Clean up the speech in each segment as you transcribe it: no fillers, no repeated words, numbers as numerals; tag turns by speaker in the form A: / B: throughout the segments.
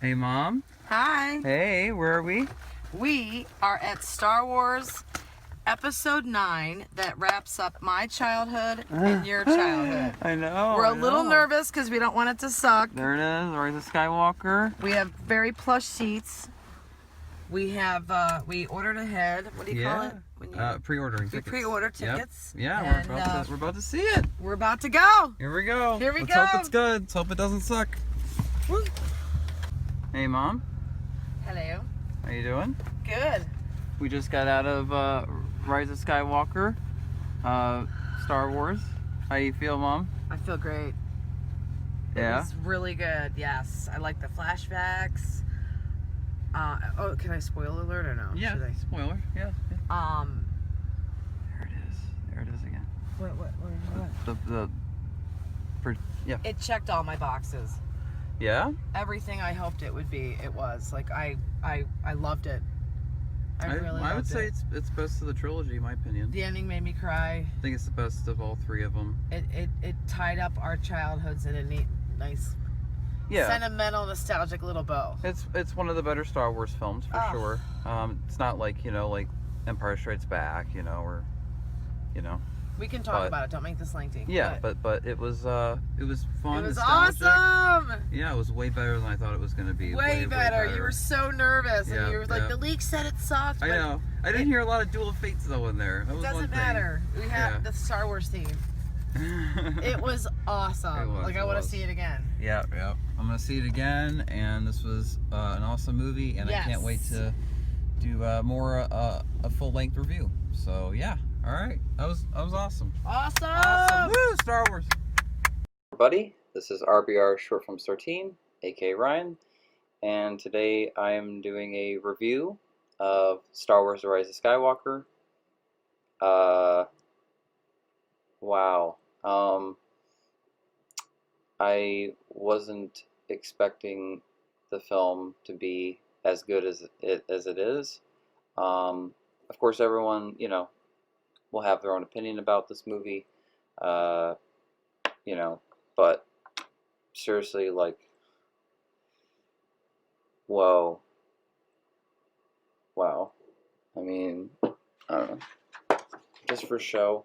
A: Hey, Mom.
B: Hi.
A: Hey, where are we?
B: We are at Star Wars Episode 9 that wraps up my childhood and your childhood.
A: I know.
B: We're a little nervous because we don't want it to suck.
A: There it is, Rise of Skywalker.
B: We have very plush seats. We have, we ordered ahead. What do you call it? When you
A: pre-ordering
B: we
A: tickets.
B: pre-order tickets.
A: Yep. Yeah,
B: and,
A: we're about to see it.
B: We're about to go.
A: Here we go.
B: Here we
A: Let's
B: go.
A: hope it's good. Let's hope it doesn't suck.
B: Woo.
A: Hey, Mom.
B: Hello.
A: How you doing?
B: Good.
A: We just got out of Rise of Skywalker, Star Wars. How you feel, Mom?
B: I feel great.
A: Yeah?
B: It was really good, yes. I like the flashbacks. Oh, can I spoil alert or no?
A: Yeah,
B: Should I?
A: spoiler. Yeah. There it is. There it is again.
B: What?
A: Yeah.
B: It checked all my boxes.
A: Yeah?
B: Everything I hoped it would be, it was. Like, I loved it. I really loved it.
A: I would say it's best of the trilogy, in my opinion.
B: The ending made me cry.
A: I think it's the best of all three of them.
B: It tied up our childhoods in a neat, nice, sentimental, nostalgic little bow.
A: It's one of the better Star Wars films for sure. It's not like like Empire Strikes Back, or
B: We can talk about it. Don't make this lengthy.
A: Yeah, but it was fun.
B: It was
A: nostalgic.
B: awesome.
A: Yeah, it was way better than I thought it was going to be.
B: Way better. You were so nervous, and you were like, the leak said it sucked.
A: I know. I didn't hear a lot of Duel of Fates though in there. That
B: It
A: was
B: doesn't matter. We have the Star Wars theme. It was awesome. I want to see it again.
A: Yeah. I'm gonna see it again, and this was an awesome movie, and I can't wait to do more a full length review. So yeah. All right, that was awesome.
B: Awesome!
A: Woo, Star Wars. Everybody, this is RBR Short Films 13, aka Ryan, and today I am doing a review of Star Wars: The Rise of Skywalker. Wow. I wasn't expecting the film to be as good as it is. Of course, everyone, will have their own opinion about this movie, but seriously, like, whoa, wow. I mean, I don't know, just for show.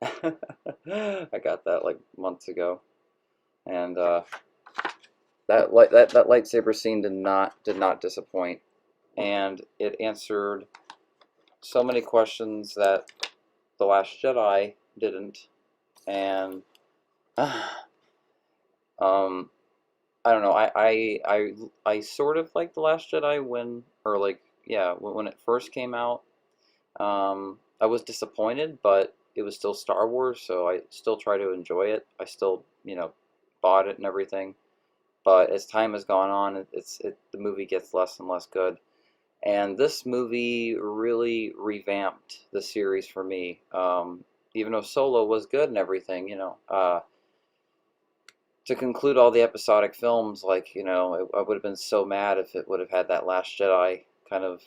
A: I got that like months ago, and that lightsaber scene did not disappoint, and it answered so many questions that The Last Jedi didn't, and I don't know. I sort of liked The Last Jedi when it first came out. I was disappointed, but it was still Star Wars, so I still try to enjoy it. I still bought it and everything. But as time has gone on, the movie gets less and less good. And this movie really revamped the series for me. Even though Solo was good and everything, to conclude all the episodic films, I would have been so mad if it would have had that Last Jedi kind of,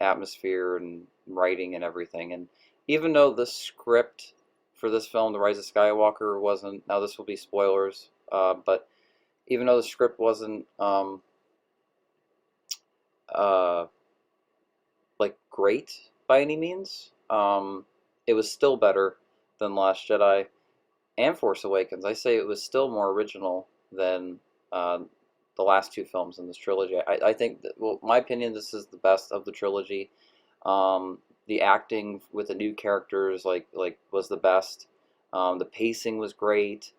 A: atmosphere and writing and everything. And even though the script for this film, The Rise of Skywalker, wasn't, now this will be spoilers, but even though the script wasn't great by any means, it was still better than Last Jedi and Force Awakens. I say it was still more original than the last two films in this trilogy. I think that, well, my opinion, this is the best of the trilogy. The acting with the new characters was the best. The pacing was great.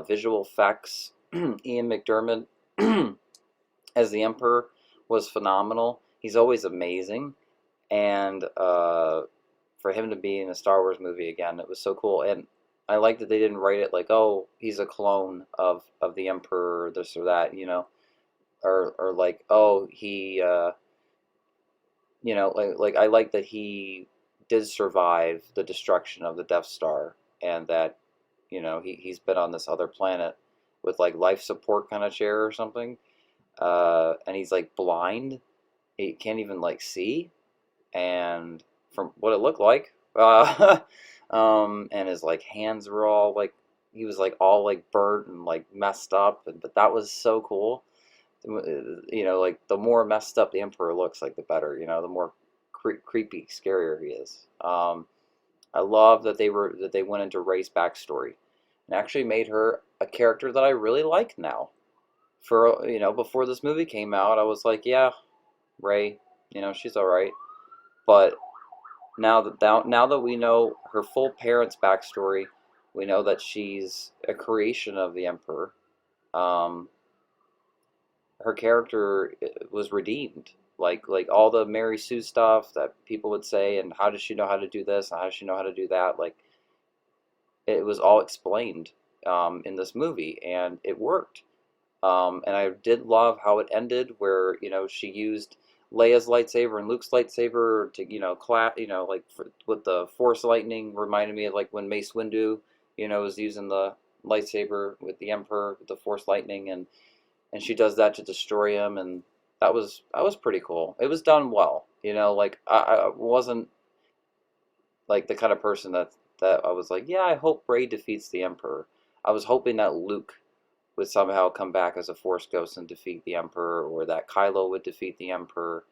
A: Visual effects. Ian McDiarmid as the Emperor was phenomenal. He's always amazing, and for him to be in a Star Wars movie again, it was so cool. And I like that they didn't write it like, oh, he's a clone of the Emperor, or this or that, or like, oh, he, I like that he did survive the destruction of the Death Star, and that, he's been on this other planet with like life support kind of chair or something, and he's like blind. He can't even like see, and from what it looked like, and his like hands were all like, he was like all like burnt and like messed up, but that was so cool. Like the more messed up the Emperor looks, like the better. The more creepy, scarier he is. I love that they went into Rey's backstory and actually made her a character that I really like now. Before this movie came out, I was like, yeah, Rey, she's all right. But now that we know her full parents' backstory, we know that she's a creation of the Emperor. Um, Her character was redeemed. Like all the Mary Sue stuff that people would say, and how does she know how to do this, and how does she know how to do that? Like it was all explained in this movie, and it worked. And I did love how it ended, where she used Leia's lightsaber and Luke's lightsaber to like with the Force lightning, reminded me of like when Mace Windu was using the lightsaber with the Emperor with the Force lightning, and she does that to destroy him, and that was pretty cool. It was done well, like I wasn't like the kind of person that I was like, yeah, I hope Rey defeats the Emperor. I was hoping that Luke would somehow come back as a Force ghost and defeat the Emperor, or that Kylo would defeat the Emperor,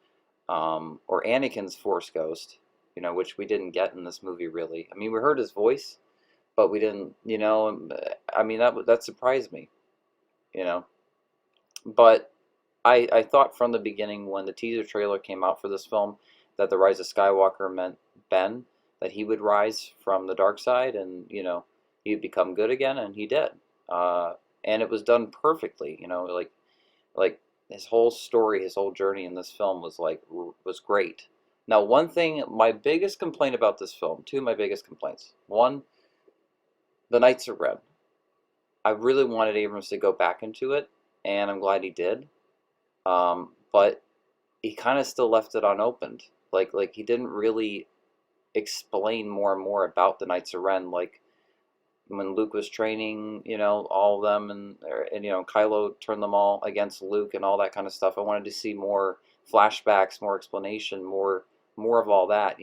A: or Anakin's Force ghost, which we didn't get in this movie really. I mean, we heard his voice, but we didn't, I mean, that surprised me, you know. But I thought from the beginning when the teaser trailer came out for this film that the Rise of Skywalker meant Ben, that he would rise from the dark side and, he'd become good again, and he did. And it was done perfectly, like his whole story, his whole journey in this film was great. Now, one thing, my biggest complaint about this film, two of my biggest complaints. One, the Knights of Ren. I really wanted Abrams to go back into it, and I'm glad he did. But he kind of still left it unopened. Like he didn't really explain more and more about the Knights of Ren. Like when Luke was training, all of them, and Kylo turned them all against Luke and all that kind of stuff. I wanted to see more flashbacks, more explanation, more of all that.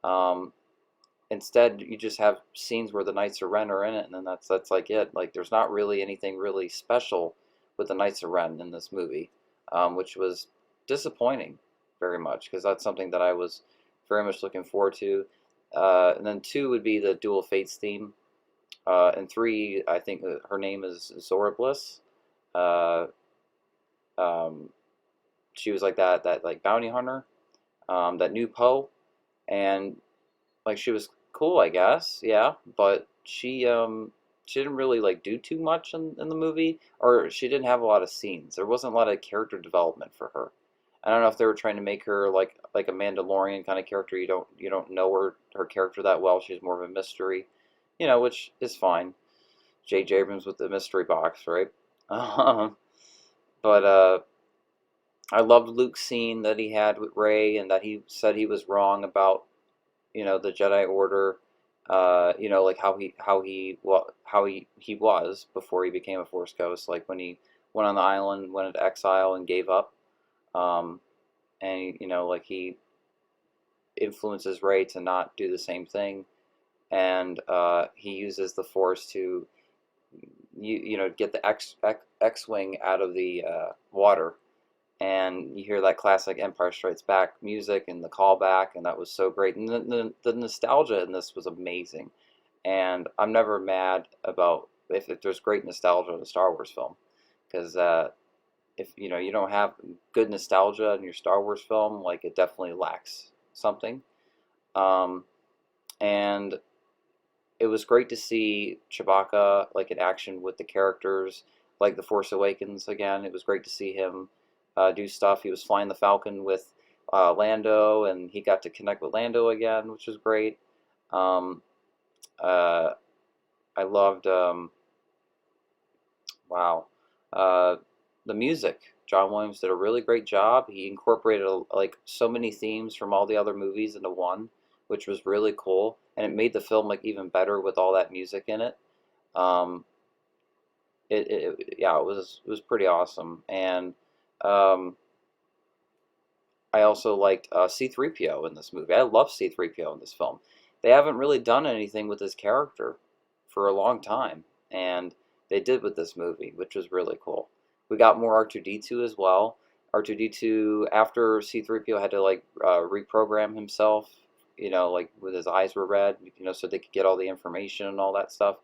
A: Um, Instead, you just have scenes where the Knights of Ren are in it, and then that's like it. Like there's not really anything really special with the Knights of Ren in this movie, which was disappointing very much, because that's something that I was very much looking forward to. And then two would be the Dual Fates theme. And three, I think her name is Zora Bliss. Uh, um, she was like that like bounty hunter, that new Poe, and like she was cool, I guess, yeah, but she didn't really like do too much in the movie, or she didn't have a lot of scenes. There wasn't a lot of character development for her. I don't know if they were trying to make her like a Mandalorian kind of character. You don't know her character that well. She's more of a mystery, which is fine. J.J. Abrams with the mystery box, right? Um, but I loved Luke's scene that he had with Rey, and that he said he was wrong about the Jedi Order, like how he was before he became a Force ghost, like when he went on the island, went into exile, and gave up, um, and like he influences Rey to not do the same thing, and he uses the Force to get the X-wing out of the water, and you hear that classic Empire Strikes Back music and the callback, and that was so great. And the nostalgia in this was amazing. And I'm never mad about if there's great nostalgia in a Star Wars film, because if you don't have good nostalgia in your Star Wars film, like it definitely lacks something. Um, and it was great to see Chewbacca like in action with the characters, like The Force Awakens again. It was great to see him do stuff. He was flying the Falcon with Lando, and he got to connect with Lando again, which was great. Um, uh, I loved, wow, uh, the music. John Williams did a really great job. He incorporated like so many themes from all the other movies into one, which was really cool, and it made the film like even better with all that music in it. Um, yeah, it was pretty awesome. And um, I also liked C-3PO in this movie. I love C-3PO in this film. They haven't really done anything with his character for a long time, and they did with this movie, which was really cool. We got more R2D2 as well. R2D2 after C3PO had to like reprogram himself, like with his eyes were red, so they could get all the information and all that stuff.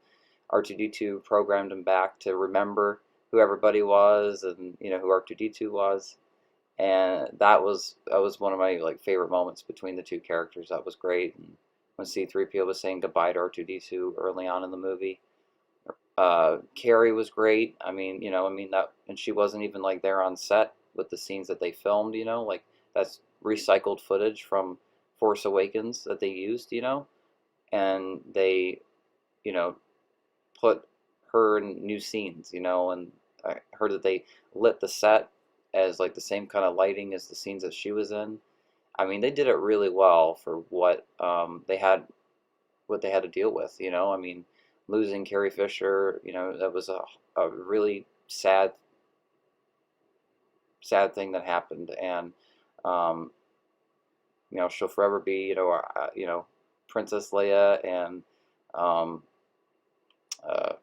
A: R2D2 programmed him back to remember who everybody was and who R2D2 was, and that was one of my like favorite moments between the two characters. That was great. And when C3PO was saying goodbye to R2D2 early on in the movie, Carrie was great. That, and she wasn't even like there on set with the scenes that they filmed. Like that's recycled footage from Force Awakens that they used. And they, you know, put her in new scenes. And I heard that they lit the set as like the same kind of lighting as the scenes that she was in. They did it really well for what they had to deal with. Losing Carrie Fisher, that was a really sad thing that happened, and um, she'll forever be, Princess Leia, and um, uh,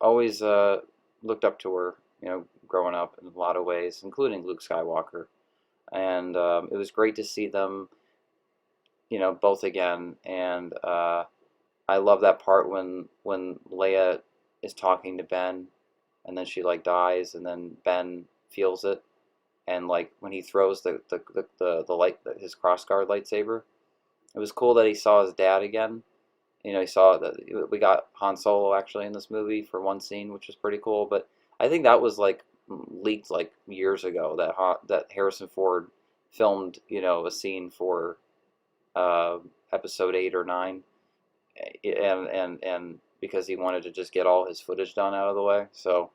A: always looked up to her, growing up in a lot of ways, including Luke Skywalker, and it was great to see them, both again, and I love that part when Leia is talking to Ben, and then she like dies, and then Ben feels it, and like when he throws the light his crossguard lightsaber, it was cool that he saw his dad again. He saw that we got Han Solo actually in this movie for one scene, which was pretty cool. But I think that was like leaked like years ago that Harrison Ford filmed a scene for uh, episode 8 or 9, and because he wanted to just get all his footage done out of the way. So,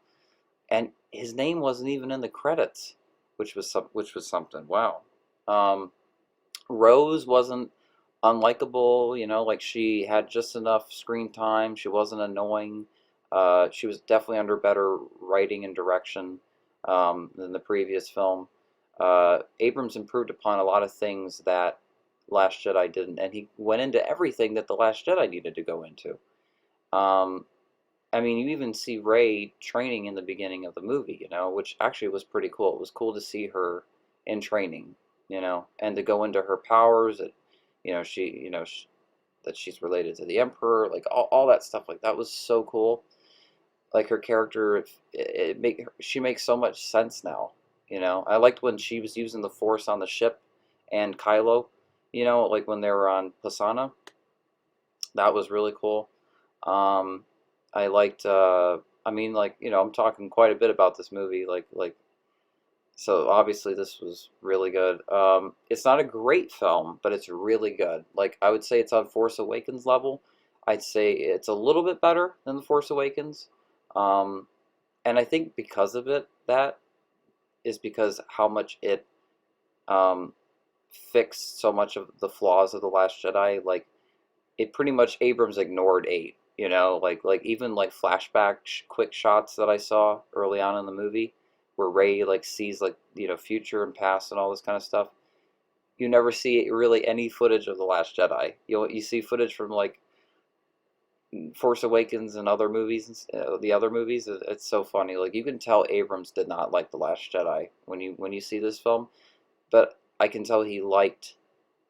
A: and his name wasn't even in the credits, which was something. Wow. Um, Rose wasn't unlikable, like she had just enough screen time. She wasn't annoying. She was definitely under better writing and direction than the previous film. Abrams improved upon a lot of things that Last Jedi didn't, and he went into everything that the Last Jedi needed to go into. Um, you even see Rey training in the beginning of the movie, which actually was pretty cool. It was cool to see her in training, and to go into her powers. That, that she's related to the Emperor, like all that stuff. Like that was so cool. Like her character, she makes so much sense now. I liked when she was using the Force on the ship, and Kylo, like when they were on Pasana. That was really cool. Um, I liked. I'm talking quite a bit about this movie. So obviously this was really good. It's not a great film, but it's really good. Like I would say it's on Force Awakens level. I'd say it's a little bit better than the Force Awakens. Um, and I think because of it, that is because how much it um, fixed so much of the flaws of the Last Jedi. Like it pretty much Abrams ignored 8. Like even like flashback quick shots that I saw early on in the movie, where Rey like sees like future and past and all this kind of stuff. You never see really any footage of the Last Jedi. You see footage from like Force Awakens and other movies, the other movies. It's so funny. Like you can tell Abrams did not like the Last Jedi when you see this film, but I can tell he liked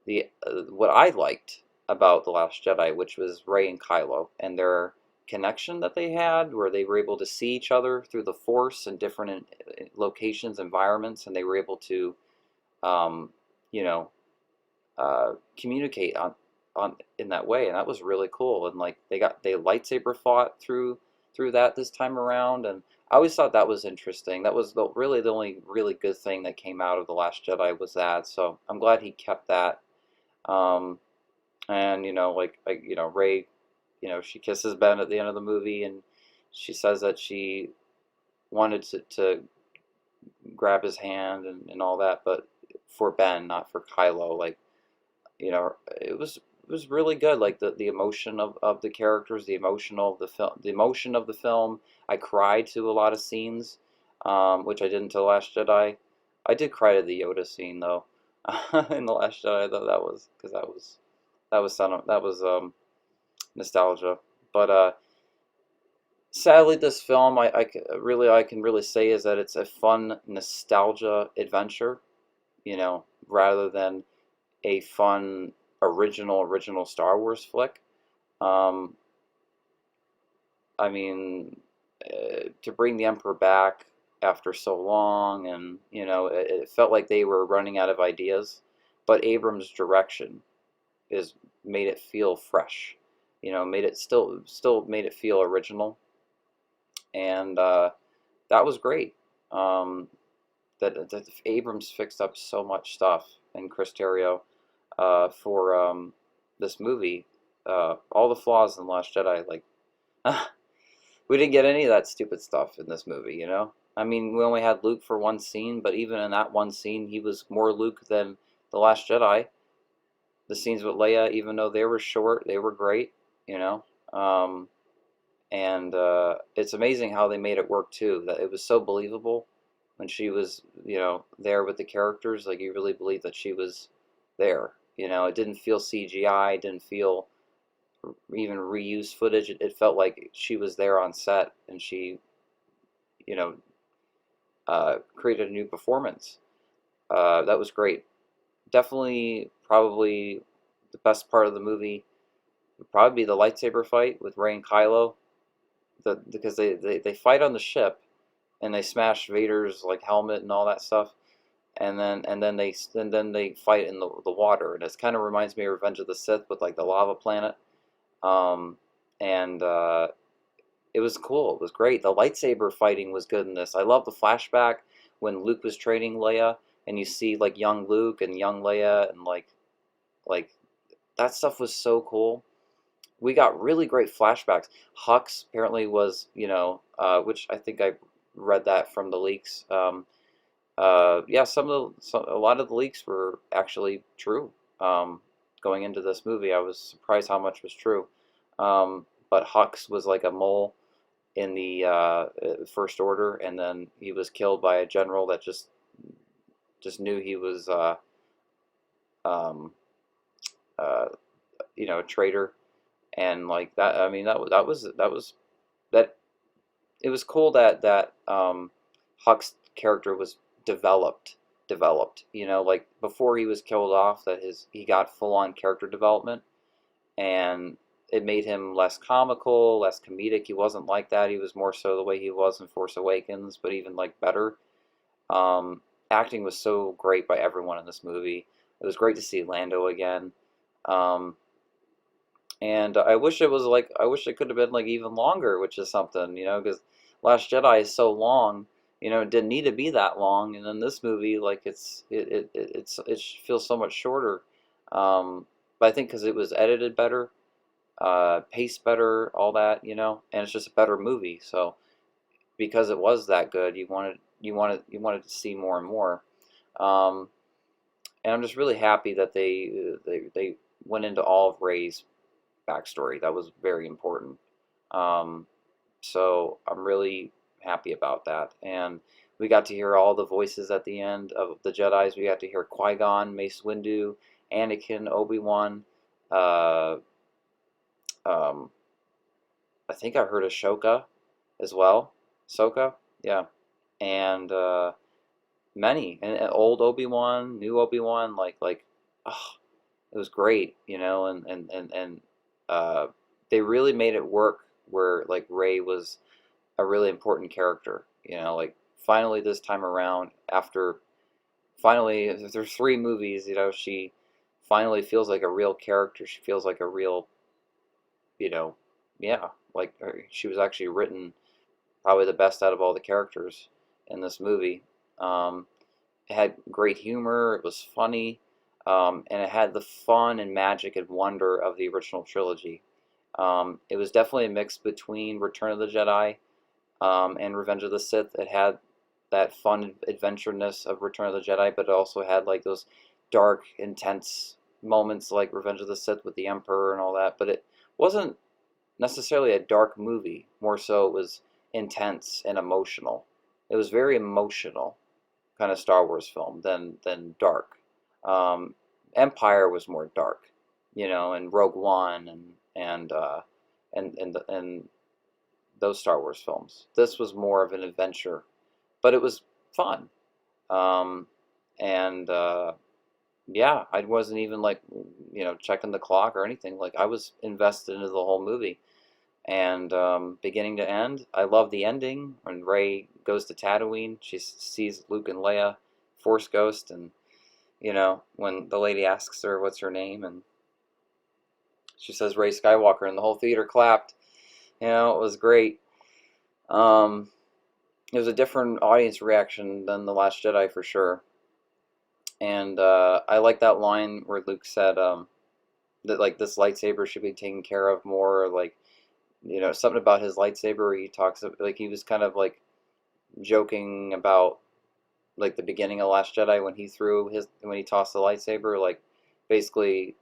A: the what I liked about The Last Jedi, which was Rey and Kylo and their connection that they had, where they were able to see each other through the Force in different locations, environments, and they were able to, um, you know, communicate on in that way, and that was really cool. And like they lightsaber fought through that this time around, and I always thought that was interesting. That was really the only really good thing that came out of The Last Jedi was that. So I'm glad he kept that. Um, and Rey, she kisses Ben at the end of the movie, and she says that she wanted to grab his hand and all that, but for Ben, not for Kylo. Like it was really good. Like the emotion of the characters, the emotional of the film, the emotion of the film. I cried to a lot of scenes, which I didn't to the Last Jedi. I did cry to the Yoda scene though, in the Last Jedi. Though that was because that was nostalgia. But Sadly, this film, I can really say is that it's a fun nostalgia adventure, rather than a fun original Star Wars flick. Um, I mean, to bring the Emperor back after so long, and it felt like they were running out of ideas. But Abrams' direction is made it feel fresh. Made it still made it feel original, and that was great. Um, that Abrams fixed up so much stuff, and Chris Terrio for this movie. All the flaws in The Last Jedi, like we didn't get any of that stupid stuff in this movie. I mean, we only had Luke for one scene, but even in that one scene, he was more Luke than The Last Jedi. The scenes with Leia, even though they were short, they were great, you know. Um, and it's amazing how they made it work too. That it was so believable when she was, there with the characters. Like you really believed that she was there. It didn't feel CGI, didn't feel even reused footage. It felt like she was there on set, and she, you know, created a new performance. That was great. Definitely, probably the best part of the movie would probably be the lightsaber fight with Rey and Kylo. Because they fight on the ship, and they smash Vader's like helmet and all that stuff, and then they fight in the water, and it kind of reminds me of Revenge of the Sith with like the lava planet. Um, and It was cool. It was great. The lightsaber fighting was good in this. I love the flashback when Luke was training Leia, and you see like young Luke and young Leia, and like that stuff was so cool. We got really great flashbacks. Hux apparently was, which I think I read that from the leaks. Yeah, a lot of the leaks were actually true. Um, Going into this movie, I was surprised how much was true. But Hux was like a mole in the First Order, and then he was killed by a general that just knew he was um, uh, a traitor, and like that. I mean, that. It was cool that Huck's character was developed developed. Like before he was killed off, that he got full on character development, and it made him less comical, less comedic. He wasn't like that. He was more so the way he was in Force Awakens, but even like better. Acting was so great by everyone in this movie. It was great to see Lando again. Um, and I wish it could have been like even longer, which is something, because Last Jedi is so long. It didn't need to be that long, and then this movie, like it feels so much shorter. But I think because it was edited better, paced better, all that, and it's just a better movie. So because it was that good, you wanted to see more and more. Um, and I'm just really happy that they went into all of Rey's backstory. That was very important. Um, so I'm really happy about that. And we got to hear all the voices at the end of the Jedi's. We got to hear Qui-Gon, Mace Windu, Anakin, Obi-Wan. Uh, um, I think I heard Ashoka as well. Ahsoka, yeah, and many and old Obi-Wan, new Obi-Wan, oh, it was great, and they really made it work where like Rey was a really important character, like finally this time around after finally there's three movies, she finally feels like a real character. She feels like a real, you know, yeah, like she was actually written probably the best out of all the characters in this movie. Um, it had great humor. It was funny, and it had the fun and magic and wonder of the original trilogy. It was definitely a mix between Return of the Jedi and Revenge of the Sith. It had that fun adventureness of Return of the Jedi, but it also had like those dark, intense moments like Revenge of the Sith with the Emperor and all that. But it wasn't necessarily a dark movie. More so, it was intense and emotional. It was very emotional kind of Star Wars film than dark. Um, Empire was more dark, and Rogue One and those Star Wars films. This was more of an adventure, but it was fun. Um, and yeah, I wasn't even like, checking the clock or anything. Like I was invested into the whole movie, and beginning to end, I love the ending when Rey goes to Tatooine. She sees Luke and Leia, Force Ghost, and when the lady asks her what's her name, and she says Rey Skywalker, and the whole theater clapped. It was great. Um, it was a different audience reaction than The Last Jedi for sure. And I like that line where Luke said that like this lightsaber should be taken care of more, like something about his lightsaber. He talks like he was kind of like joking about like the beginning of Last Jedi when he tossed the lightsaber, like basically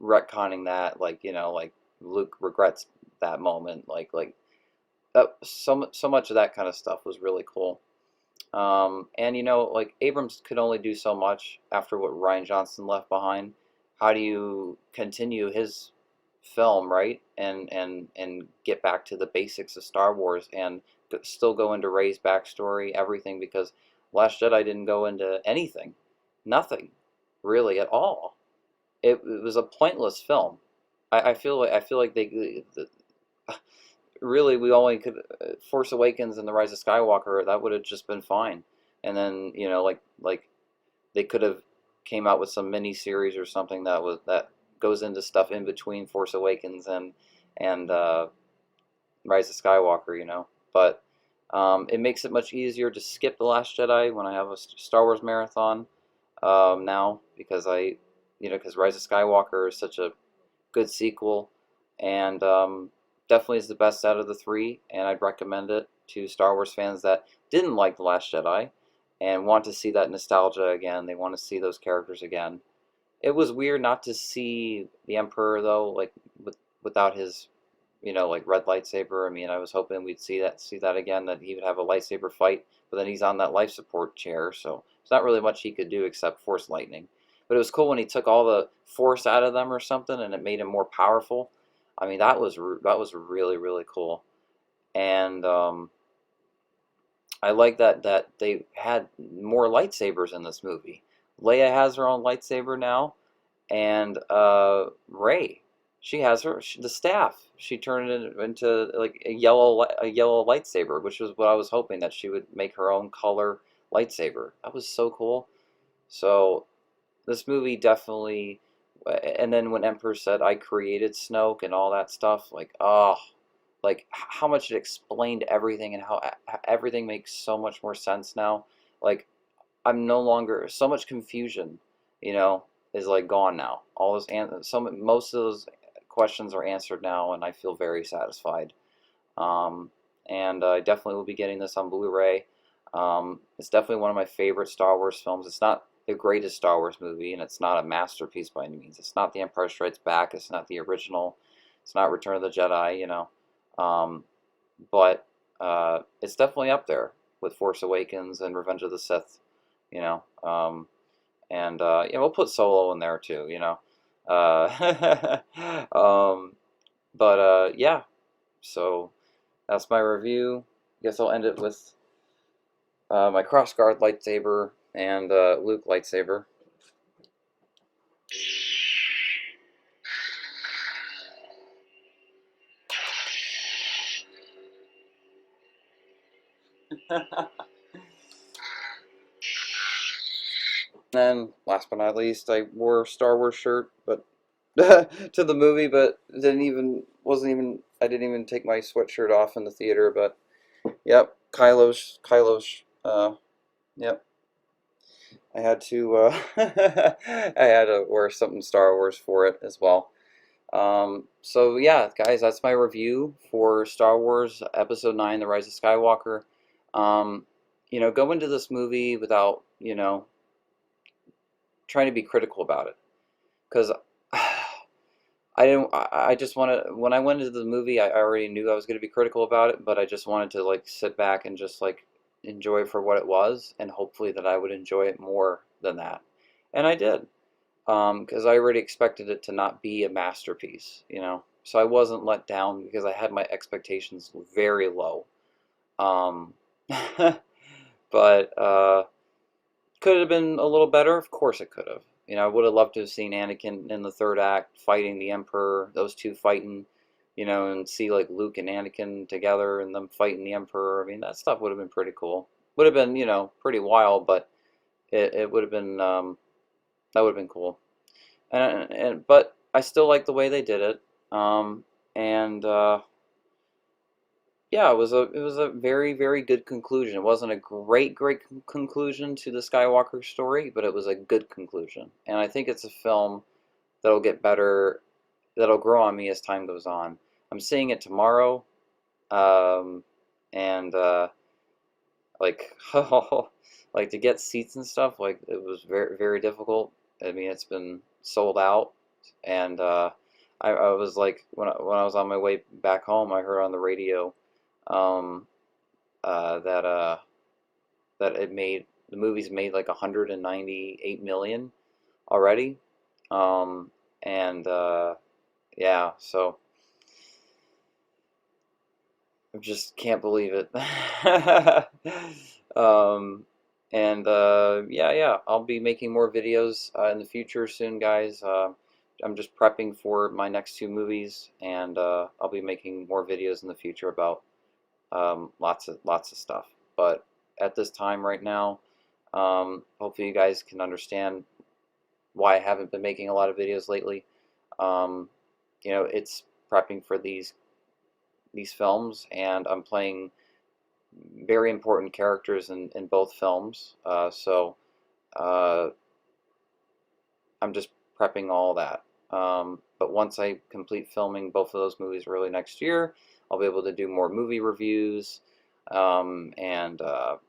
A: retconning that, like like Luke regrets that moment, like so much of that kind of stuff was really cool. And like Abrams could only do so much after what Ryan Johnson left behind. How do you continue his film, right? And get back to the basics of Star Wars and still go into Rey's backstory, everything, because Last Jedi didn't go into anything, nothing, really at all. It was a pointless film. I feel like really we only could Force Awakens and The Rise of Skywalker, that would have just been fine. And then like they could have came out with some mini series or something that goes into stuff in between Force Awakens and Rise of Skywalker, But it makes it much easier to skip The Last Jedi when I have a Star Wars marathon now, because because Rise of Skywalker is such a good sequel, and definitely is the best out of the three, and I'd recommend it to Star Wars fans that didn't like The Last Jedi and want to see that nostalgia again. They want to see those characters again. It was weird not to see the Emperor though, like without his, like red lightsaber. I mean, I was hoping we'd see that again, that he would have a lightsaber fight, but then he's on that life support chair, so there's not really much he could do except force lightning. But it was cool when he took all the force out of them or something, and it made him more powerful. I mean, that was really really cool, and I like that they had more lightsabers in this movie. Leia has her own lightsaber now, and Rey, she has the staff. She turned it into like a yellow lightsaber, which was what I was hoping, that she would make her own color lightsaber. That was so cool. So this movie definitely, and then when Emperor said I created Snoke and all that stuff, like like how much it explained everything, and how everything makes so much more sense now. Like I'm no longer, so much confusion, you know, is like gone now. All those most of those questions are answered now, and I feel very satisfied. Um, and I definitely will be getting this on Blu-ray. It's definitely one of my favorite Star Wars films. It's not the greatest Star Wars movie, and it's not a masterpiece by any means. It's not The Empire Strikes Back. It's not the original. It's not Return of the Jedi. Um, but it's definitely up there with Force Awakens and Revenge of the Sith. You know, and yeah, we'll put Solo in there too. Um, but yeah, so that's my review. Guess I'll end it with my crossguard lightsaber and Luke lightsaber. And last but not least, I wore a Star Wars shirt, but to the movie, but I didn't even take my sweatshirt off in the theater. But yep, Kylo's. Yep, I had to I had to wear something Star Wars for it as well. So yeah, guys, that's my review for Star Wars Episode 9: The Rise of Skywalker. Go into this movie without trying to be critical about it, because I didn't. I just want to. When I went into the movie, I already knew I was going to be critical about it, but I just wanted to like sit back and just like enjoy it for what it was, and hopefully that I would enjoy it more than that, and I did, because I already expected it to not be a masterpiece. so I wasn't let down because I had my expectations very low. Um, but could it have been a little better? Of course it could have. You know, I would have loved to have seen Anakin in the third act fighting the Emperor, those two fighting, you know, and see like Luke and Anakin together and them fighting the Emperor. I mean, that stuff would have been pretty cool. Would have been, you know, pretty wild, but it would have been that would have been cool. And but I still like the way they did it. And Yeah, it was a very very good conclusion. It wasn't a great conclusion to the Skywalker story, but it was a good conclusion. And I think it's a film that'll get better, that'll grow on me as time goes on. I'm seeing it tomorrow, um, and like like to get seats and stuff, like it was very very difficult. I mean, it's been sold out, and I was like when I was on my way back home, I heard on the radio um, that that the movie's made like 198 million already, and yeah, so I just can't believe it. um, and Yeah, yeah, I'll be making more videos in the future soon, guys. I'm just prepping for my next two movies, and I'll be making more videos in the future about lots of stuff. But at this time right now, hopefully you guys can understand why I haven't been making a lot of videos lately. Um, you know, it's prepping for these films, and I'm playing very important characters in both films. Uh, I'm just prepping all that. But once I complete filming both of those movies early next year, I'll be able to do more movie reviews and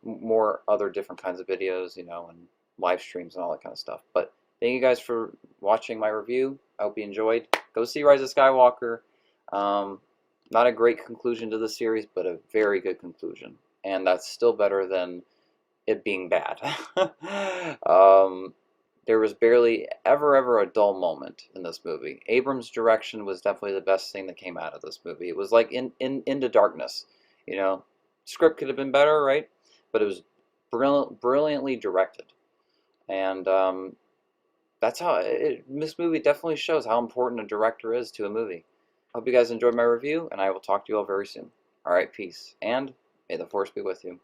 A: more other different kinds of videos, you know, and live streams and all that kind of stuff. But thank you guys for watching my review. I hope you enjoyed. Go see Rise of Skywalker. Um, Not a great conclusion to the series, but a very good conclusion. And that's still better than it being bad. um, there was barely ever a dull moment in this movie. Abrams' direction was definitely the best thing that came out of this movie. It was like Into Darkness, you know. Script could have been better, right? But it was brilliantly directed, and that's how this movie definitely shows how important a director is to a movie. Hope you guys enjoyed my review, and I will talk to you all very soon. All right, peace, and may the force be with you.